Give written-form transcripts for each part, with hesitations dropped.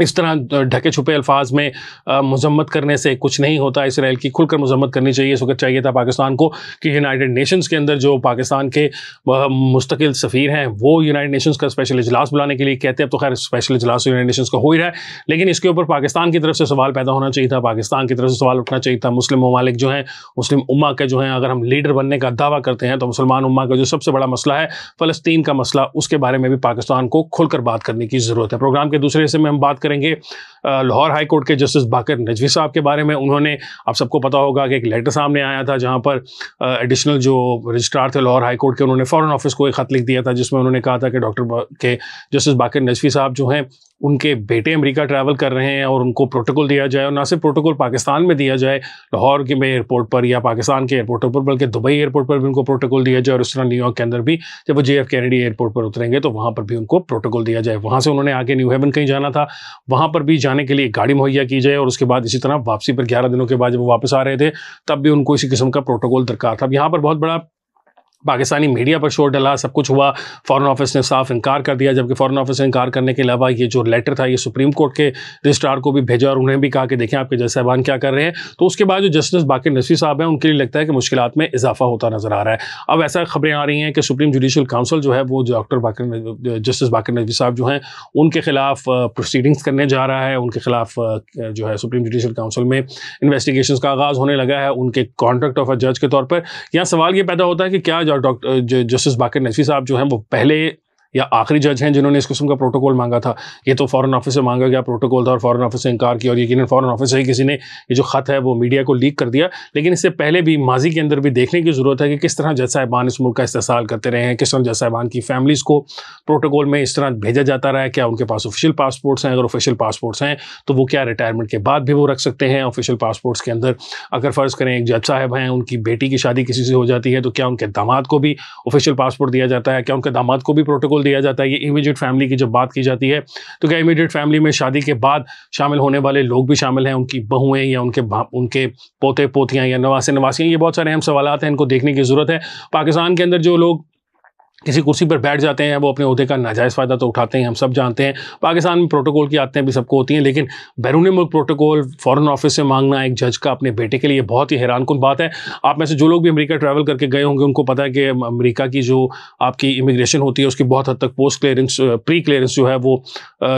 اس طرح ڈھکے چھپے الفاظ میں مذمت کرنے سے کچھ نہیں ہوتا. اسرائیل کی کھل کر مذمت کرنی چاہیے. اس وقت چاہیے تھا پاکستان کو کہ یونائٹڈ نیشنز کے اندر جو پاکستان کے مستقل سفیر ہیں وہ یونائٹڈ نیشنز کا اسپیشل اجلاس بلانے کے لیے کہتے ہیں. اب تو خیر اسپیشل اجلاس یونائٹڈ نیشنز کا ہو ہی رہا ہے, لیکن اس کے اوپر پاکستان کی طرف سے سوال پیدا ہونا چاہیے تھا. پاکستان کی طرف سے سوال اٹھنا چاہیے تھا. مسلم ممالک جو ہیں, مسلم امہ کے جو ہیں, اگر ہم لیڈر بننے کا دعویٰ کرتے ہیں تو مسلمان امہ کا جو سب سے بڑا مسئلہ ہے فلسطین کا مسئلہ, اس کے بارے میں بھی پاکستان کو کھل کر بات کرنے کی ضرورت ہے. پروگرام کے دوسرے حصے میں ہم بات کریں گے لاہور ہائی کورٹ کے جسٹس باقر نجوی صاحب کے بارے میں. انہوں نے, آپ سب کو پتا ہوگا کہ ایک لیٹر سامنے آیا تھا جہاں پر ایڈیشنل جو رجسٹرار تھے لاہور ہائی کورٹ کے, انہوں نے فارن آفس کو ایک خط لکھ دیا تھا جس میں انہوں نے کہا تھا کہ جسٹس باقر نجوی صاحب جو ہیں ان کے بیٹے امریکہ ٹریول کر رہے ہیں اور ان کو پروٹوکول دیا جائے, اور نہ صرف پروٹوکول پاکستان میں دیا جائے لاہور کے ایئرپورٹ پر یا پاکستان کے ایئرپورٹ پر, بلکہ دبئی ایئرپورٹ پر بھی ان کو پروٹوکول دیا جائے, اور اس طرح نیو یارک کے اندر بھی جب وہ JF کینیڈی ایئرپورٹ پر اتریں گے تو وہاں پر بھی ان کو پروٹوکول دیا جائے. وہاں سے انہوں نے آگے نیو ہیون کہیں جانا تھا, وہاں پر بھی جانے کے لیے گاڑی مہیا کی جائے, اور اس کے بعد اسی طرح واپسی پر 11 دنوں کے بعد جب وہ واپس آ رہے تھے تب بھی ان کو اسی قسم کا پروٹوکول درکار تھا. اب یہاں پر بہت بڑا پاکستانی میڈیا پر شور ڈلا, سب کچھ ہوا, فارن آفس نے صاف انکار کر دیا, جبکہ فارن آفس نے انکار کرنے کے علاوہ یہ جو لیٹر تھا یہ سپریم کورٹ کے رجسٹرار کو بھی بھیجا اور انہیں بھی کہا کہ دیکھیں آپ کے جج صاحبان کیا کر رہے ہیں. تو اس کے بعد جو جسٹس باقر نجوی صاحب ہیں ان کے لیے لگتا ہے کہ مشکلات میں اضافہ ہوتا نظر آ رہا ہے. اب ایسا خبریں آ رہی ہیں کہ سپریم جوڈیشل کاؤنسل جو ہے وہ جسٹس باقر نجوی صاحب جو ہیں ان کے خلاف پروسیڈنگز کرنے جا رہا ہے, ان کے خلاف جو ہے سپریم جوڈیشل کاؤنسل میں انویسٹیگیشنز کا آغاز ہونے لگا ہے ان کے کانٹریکٹ آف اے جج کے طور پر. یہاں سوال یہ پیدا ہوتا ہے کہ کیا جسٹس باقر نجوی صاحب جو ہیں وہ پہلے یا آخری جج ہیں جنہوں نے اس قسم کا پروٹوکول مانگا تھا؟ یہ تو فارن آفس سے مانگا گیا پروٹوکول تھا اور فارن آفس سے انکار کیا, اور یقیناً فارن آفس سے ہی کسی نے یہ جو خط ہے وہ میڈیا کو لیک کر دیا. لیکن اس سے پہلے بھی ماضی کے اندر بھی دیکھنے کی ضرورت ہے کہ کس طرح جج صاحبان اس ملک کا استحصال کرتے رہے ہیں, کس طرح جج صاحبان کی فیملیز کو پروٹوکول میں اس طرح بھیجا جاتا رہا ہے. کیا ان کے پاس آفیشیل پاسپورٹس ہیں؟ اگر آفیشیل پاسپورٹس ہیں تو وہ کیا ریٹائرمنٹ کے بعد بھی وہ رکھ سکتے ہیں آفیشیل پاسپورٹس کے اندر؟ اگر فرض کریں ایک جج صاحب ہیں, ان کی بیٹی کی شادی کسی سے ہو جاتی ہے تو کیا ان کے داماد کو بھی آفیشیل پاسپورٹ دیا جاتا ہے؟ کیا ان کے داماد کو بھی پروٹوکول دیا جاتا ہے؟ یہ امیڈیٹ فیملی کی جب بات کی جاتی ہے تو کیا امیڈیٹ فیملی میں شادی کے بعد شامل ہونے والے لوگ بھی شامل ہیں, ان کی بہویں یا ان کے پوتے پوتیاں یا نواسے نواسیاں؟ یہ بہت سارے اہم سوالات ہیں, ان کو دیکھنے کی ضرورت ہے. پاکستان کے اندر جو لوگ کسی کرسی پر بیٹھ جاتے ہیں وہ اپنے عہدے کا ناجائز فائدہ تو اٹھاتے ہیں, ہم سب جانتے ہیں. پاکستان میں پروٹوکول کی عادتیں بھی سب کو ہوتی ہیں, لیکن بیرون ملک پروٹوکول فارن آفس سے مانگنا ایک جج کا اپنے بیٹے کے لیے بہت ہی حیران کن بات ہے. آپ میں سے جو لوگ بھی امریکہ ٹریول کر کے گئے ہوں گے ان کو پتہ ہے کہ امریکہ کی جو آپ کی امیگریشن ہوتی ہے اس کی بہت حد تک پوسٹ کلیئرنس پری کلیئرنس جو ہے وہ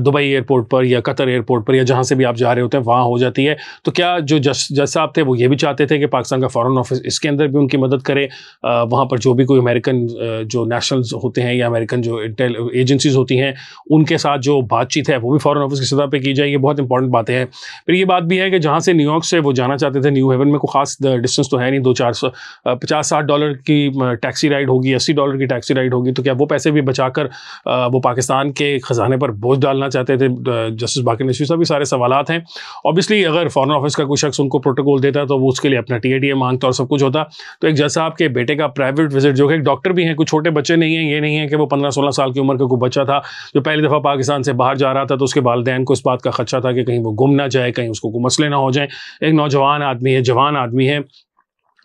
دبئی ایئرپورٹ پر یا قطر ایئرپورٹ پر یا جہاں سے بھی آپ جا رہے ہوتے ہیں وہاں ہو جاتی ہے. تو کیا جو جج صاحب تھے وہ یہ بھی چاہتے تھے کہ پاکستان کا فارن آفس اس کے اندر بھی ان کی مدد کرے, وہاں پر جو بھی کوئی امریکن جو نیشنلز ہوتے ہیں یا امریکن جو ایجنسیز ہوتی ہیں ان کے ساتھ جو بات چیت ہے وہ بھی فارن آفس کی سطح پہ کی جائے؟ یہ بہت انپورٹنٹ باتیں ہیں. پھر یہ بات بھی ہے کہ جہاں سے نیو یارک سے وہ جانا چاہتے تھے نیو ہیون میں کوئی خاص ڈسٹینس تو ہے نہیں, $50-60 کی ٹیکسی رائڈ ہوگی, $80 کی ٹیکسی رائڈ ہوگی, تو کیا وہ پیسے بھی بچا کر وہ پاکستان کے خزانے پر بوجھ ڈالنا چاہتے تھے؟ جسٹس باقر نجوی صاحب بھی سارے سوالات ہیں. اوبیسلی اگر فارن آفس کا کوئی شخص ان کو پروٹوکول دیتا تو وہ اس کے لیے اپنا TATA مانگتا اور سب کچھ ہوتا. تو ایک جج صاحب کے بیٹے کا پرائیویٹ وزٹ, جو کہ ایک ڈاکٹر بھی ہیں, کوئی چھوٹے بچے نہیں ہیں, یہ نہیں ہے کہ وہ 15-16 سال کی عمر کا کوئی بچہ تھا جو پہلی دفعہ پاکستان سے باہر جا رہا تھا تو اس کے والدین کو اس بات کا خدشہ تھا کہ کہیں وہ گم نہ جائے, کہیں اس کو کوئی مسئلے نہ ہو جائیں. ایک نوجوان آدمی ہے, جوان آدمی ہے,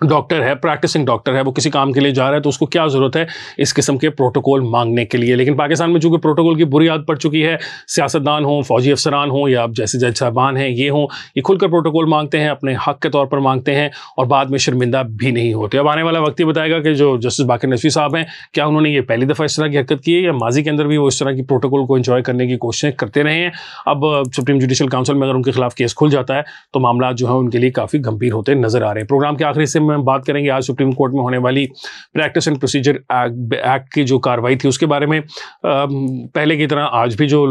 ڈاکٹر ہے, پریکٹسنگ ڈاکٹر ہے, وہ کسی کام کے لیے جا رہا ہے تو اس کو کیا ضرورت ہے اس قسم کے پروٹوکول مانگنے کے لیے؟ لیکن پاکستان میں چونکہ پروٹوکول کی بری عادت پڑ چکی ہے, سیاستدان ہوں, فوجی افسران ہوں یا اب جیسے جج صاحبان ہیں یہ ہوں, یہ کھل کر پروٹوکول مانگتے ہیں, اپنے حق کے طور پر مانگتے ہیں اور بعد میں شرمندہ بھی نہیں ہوتے. اب آنے والا وقت ہی بتائے گا کہ جو جسٹس باقر نجوی صاحب ہیں کیا انہوں نے یہ پہلی دفعہ اس طرح کی حرکت کی ہے یا ماضی کے اندر بھی وہ اس طرح کی پروٹوکول کو انجوائے کرنے کی کوششیں کرتے رہے ہیں. اب سپریم جوڈیشل کاؤنسل میں اگر ان کے خلاف کیس کھل جاتا ہے تو معاملات جو ہیں ان کے لیے کافی گمبھیر ہوتے نظر آ رہے ہیں. پروگرام کے آخری حصے میں ہم بات کریں گے آج سپریم کورٹ میں ہونے والی پریکٹس اینڈ پروسیجر ایکٹ کی جو کاروائی تھی اس کے بارے میں. پہلے کی طرح آج بھی جو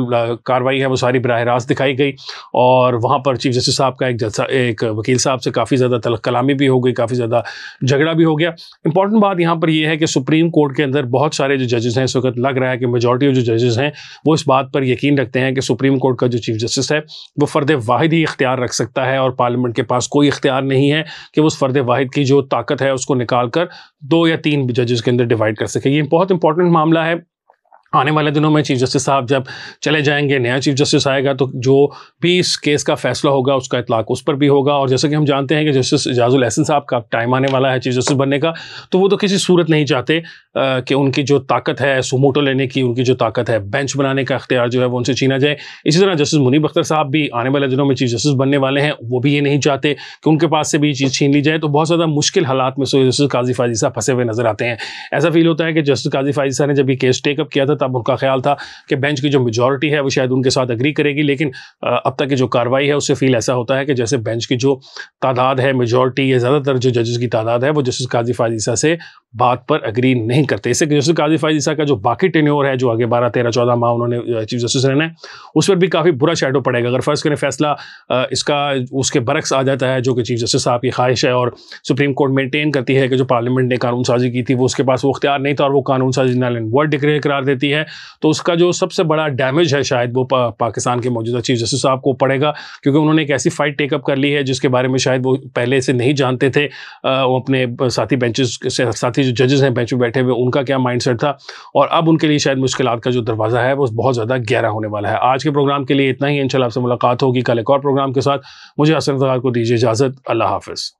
کاروائی ہے وہ ساری براہ راست دکھائی گئی اور وہاں پر چیف جسٹس صاحب کا ایک وکیل صاحب سے کافی زیادہ تلخ کلامی بھی ہو گئی, کافی زیادہ جھگڑا بھی ہو گیا. امپورٹنٹ بات یہاں پر یہ ہے کہ سپریم کورٹ کے اندر بہت سارے جو ججز ہیں اس وقت لگ رہا ہے کہ میجورٹی آف جو ججز ہیں وہ اس بات پر یقین رکھتے ہیں کہ سپریم کورٹ کا جو چیف جسٹس ہے وہ فرد واحد ہی اختیار رکھ سکتا ہے اور پارلیمنٹ کے پاس کوئی اختیار نہیں ہے کہ وہ اس فرد واحد کی جو طاقت ہے اس کو نکال کر 2 یا 3 ججز کے اندر ڈیوائڈ کر سکے. یہ بہت امپورٹنٹ معاملہ ہے آنے والے دنوں میں چیف جسٹس صاحب جب چلے جائیں گے، نیا چیف جسٹس آئے گا تو جو بھی اس کیس کا فیصلہ ہوگا اس کا اطلاق اس پر بھی ہوگا. اور جیسا کہ ہم جانتے ہیں کہ جسٹس اعجاز الاحسن صاحب کا ٹائم آنے والا ہے چیف جسٹس بننے کا، تو وہ تو کسی صورت نہیں چاہتے کہ ان کی جو طاقت ہے سوموٹو لینے کی، ان کی جو طاقت ہے بینچ بنانے کا اختیار جو ہے وہ ان سے چھینا جائے. اسی طرح جسٹس منیب اختر صاحب بھی آنے والے دنوں میں چیف جسٹس بننے والے ہیں، وہ بھی یہ نہیں چاہتے کہ ان کے پاس سے بھی یہ چیز چھین لی جائے. تو بہت زیادہ مشکل حالات میں جسٹس قاضی فائزی صاحب پھنسے ہوئے نظر آتے ہیں. ایسا فیل ہوتا ہے کہ جسٹس قاضی فائزی صاحب نے جب یہ کیس ٹیک اپ کیا تھا تب ان کا خیال تھا کہ بینچ کی جو میجورٹی ہے وہ شاید ان کے ساتھ اگری کرے گی، لیکن اب تک کی جو کاروائی ہے اس سے فیل ایسا ہوتا ہے کہ جیسے بینچ کی جو تعداد ہے، میجورٹی یا زیادہ تر جو ججز کی تعداد ہے، وہ جسٹس قاضی فائزی صاحب سے بات پر اگری نہیں کرتے. اس سے کہ جسٹس قاضی فائزی صاحب کا جو باقی ٹینیور ہے، جو آگے 12 13 14 ماہ انہوں نے چیف جسٹس رہنا ہے، اس پر بھی کافی برا شیڈو پڑے گا. اگر فرض کریں فیصلہ اس کے برعکس آ جاتا ہے جو کہ چیف جسٹس صاحب کی خواہش ہے، اور سپریم کورٹ مینٹین کرتی ہے کہ جو پارلیمنٹ نے قانون سازی کی تھی وہ اس کے پاس وہ اختیار نہیں تھا اور وہ قانون سازی نل اینڈ وائڈ ڈکلیئر قرار دیتی ہے، تو اس کا جو سب سے بڑا ڈیمیج ہے شاید وہ پاکستان کے موجودہ چیف جسٹس صاحب کو پڑے گا، کیونکہ انہوں نے ایک ایسی فائٹ ٹیک اپ کر لی ہے جس کے بارے میں شاید وہ پہلے سے نہیں جانتے تھے. وہ اپنے ساتھی جو ججز ہیں بینچ میں بیٹھے ہوئے ان کا کیا مائنڈ سیٹ تھا، اور اب ان کے لیے شاید مشکلات کا جو دروازہ ہے وہ بہت زیادہ گہرا ہونے والا ہے. آج کے پروگرام کے لیے اتنا ہی، انشاءاللہ آپ سے ملاقات ہوگی کل ایک اور پروگرام کے ساتھ. مجھے حسن افتخار کو دیجیے اجازت. اللہ حافظ.